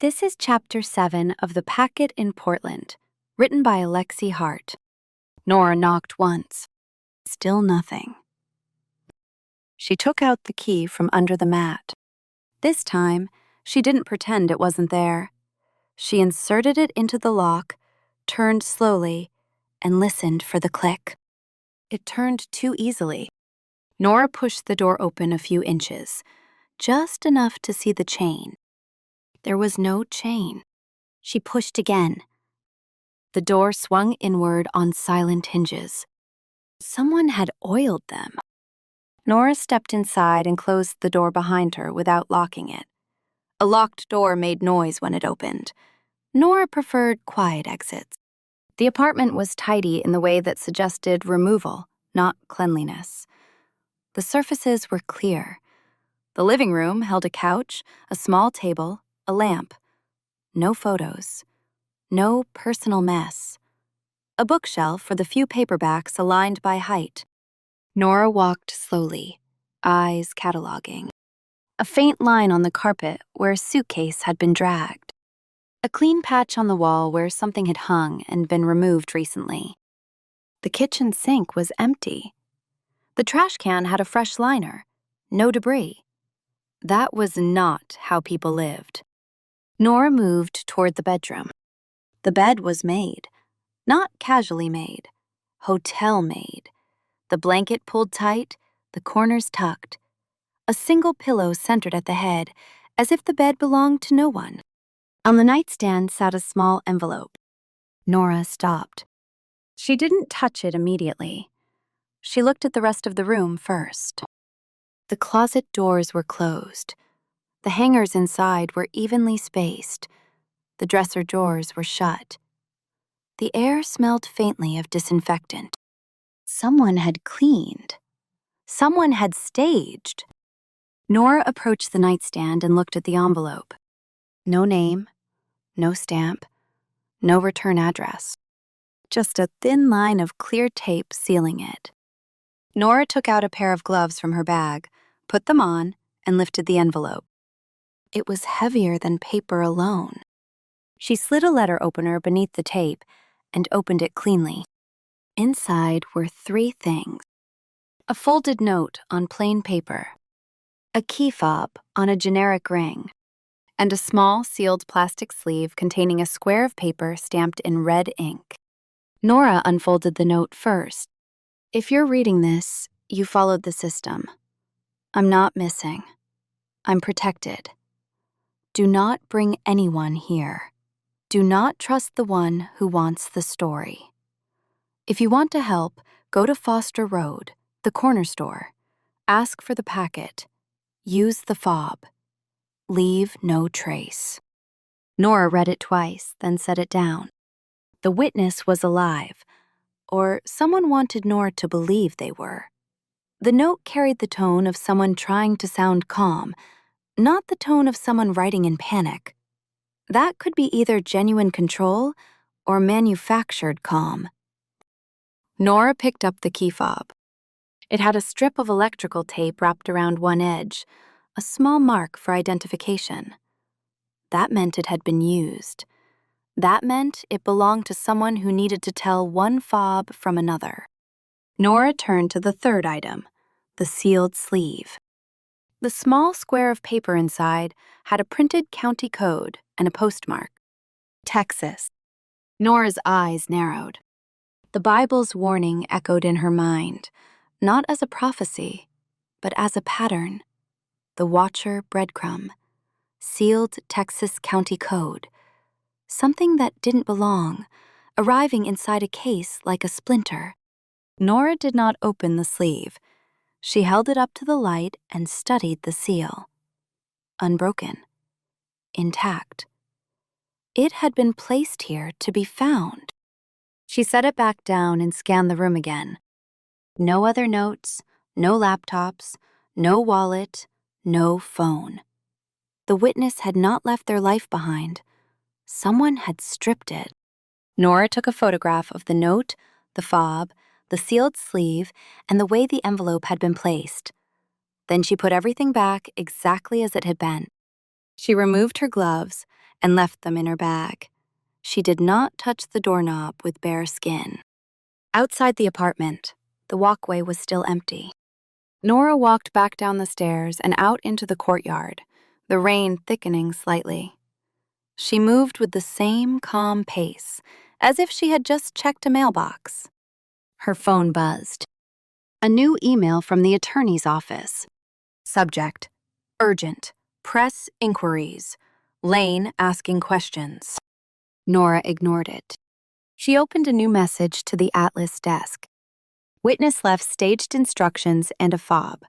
This is Chapter 7 of The Packet in Portland, written by Alexi Hart. Nora knocked once. Still nothing. She took out the key from under the mat. This time, she didn't pretend it wasn't there. She inserted it into the lock, turned slowly, and listened for the click. It turned too easily. Nora pushed the door open a few inches, just enough to see the chain. There was no chain. She pushed again. The door swung inward on silent hinges. Someone had oiled them. Nora stepped inside and closed the door behind her without locking it. A locked door made noise when it opened. Nora preferred quiet exits. The apartment was tidy in the way that suggested removal, not cleanliness. The surfaces were clear. The living room held a couch, a small table, a lamp. No photos. No personal mess. A bookshelf for the few paperbacks aligned by height. Nora walked slowly, eyes cataloging. A faint line on the carpet where a suitcase had been dragged. A clean patch on the wall where something had hung and been removed recently. The kitchen sink was empty. The trash can had a fresh liner. No debris. That was not how people lived. Nora moved toward the bedroom. The bed was made. Not casually made. Hotel made. The blanket pulled tight, the corners tucked. A single pillow centered at the head, as if the bed belonged to no one. On the nightstand sat a small envelope. Nora stopped. She didn't touch it immediately. She looked at the rest of the room first. The closet doors were closed. The hangers inside were evenly spaced. The dresser drawers were shut. The air smelled faintly of disinfectant. Someone had cleaned. Someone had staged. Nora approached the nightstand and looked at the envelope. No name, no stamp, no return address. Just a thin line of clear tape sealing it. Nora took out a pair of gloves from her bag, put them on, and lifted the envelope. It was heavier than paper alone. She slid a letter opener beneath the tape and opened it cleanly. Inside were 3 things. A folded note on plain paper, a key fob on a generic ring, and a small sealed plastic sleeve containing a square of paper stamped in red ink. Nora unfolded the note first. If you're reading this, you followed the system. I'm not missing. I'm protected. Do not bring anyone here. Do not trust the one who wants the story. If you want to help, go to Foster Road, the corner store. Ask for the packet. Use the fob. Leave no trace. Nora read it twice, then set it down. The witness was alive, or someone wanted Nora to believe they were. The note carried the tone of someone trying to sound calm, not the tone of someone writing in panic. That could be either genuine control or manufactured calm. Nora picked up the key fob. It had a strip of electrical tape wrapped around one edge, a small mark for identification. That meant it had been used. That meant it belonged to someone who needed to tell one fob from another. Nora turned to the third item, the sealed sleeve. The small square of paper inside had a printed county code and a postmark. Texas. Nora's eyes narrowed. The Bible's warning echoed in her mind, not as a prophecy, but as a pattern. The Watcher breadcrumb. Sealed Texas county code. Something that didn't belong, arriving inside a case like a splinter. Nora did not open the sleeve. She held it up to the light and studied the seal. Unbroken. Intact. It had been placed here to be found. She set it back down and scanned the room again. No other notes, no laptops, no wallet, no phone. The witness had not left their life behind. Someone had stripped it. Nora took a photograph of the note, the fob, the sealed sleeve, and the way the envelope had been placed. Then she put everything back exactly as it had been. She removed her gloves and left them in her bag. She did not touch the doorknob with bare skin. Outside the apartment, the walkway was still empty. Nora walked back down the stairs and out into the courtyard, the rain thickening slightly. She moved with the same calm pace, as if she had just checked a mailbox. Her phone buzzed. A new email from the attorney's office. Subject: urgent, press inquiries. Lane asking questions. Nora ignored it. She opened a new message to the Atlas desk. Witness left staged instructions and a fob.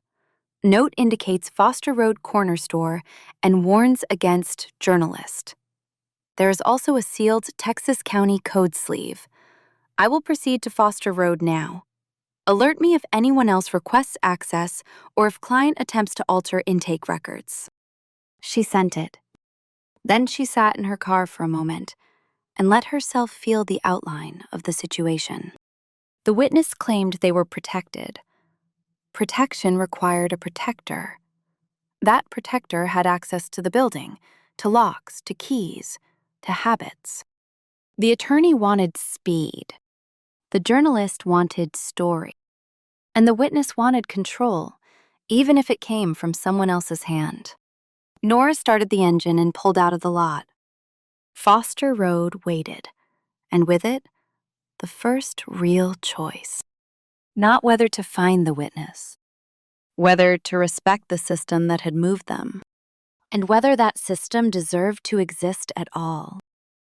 Note indicates Foster Road corner store and warns against journalist. There is also a sealed Texas County code sleeve. I will proceed to Foster Road now. Alert me if anyone else requests access or if client attempts to alter intake records. She sent it. Then she sat in her car for a moment and let herself feel the outline of the situation. The witness claimed they were protected. Protection required a protector. That protector had access to the building, to locks, to keys, to habits. The attorney wanted speed. The journalist wanted story. And the witness wanted control, even if it came from someone else's hand. Nora started the engine and pulled out of the lot. Foster Road waited, and with it, the first real choice. Not whether to find the witness, whether to respect the system that had moved them, and whether that system deserved to exist at all.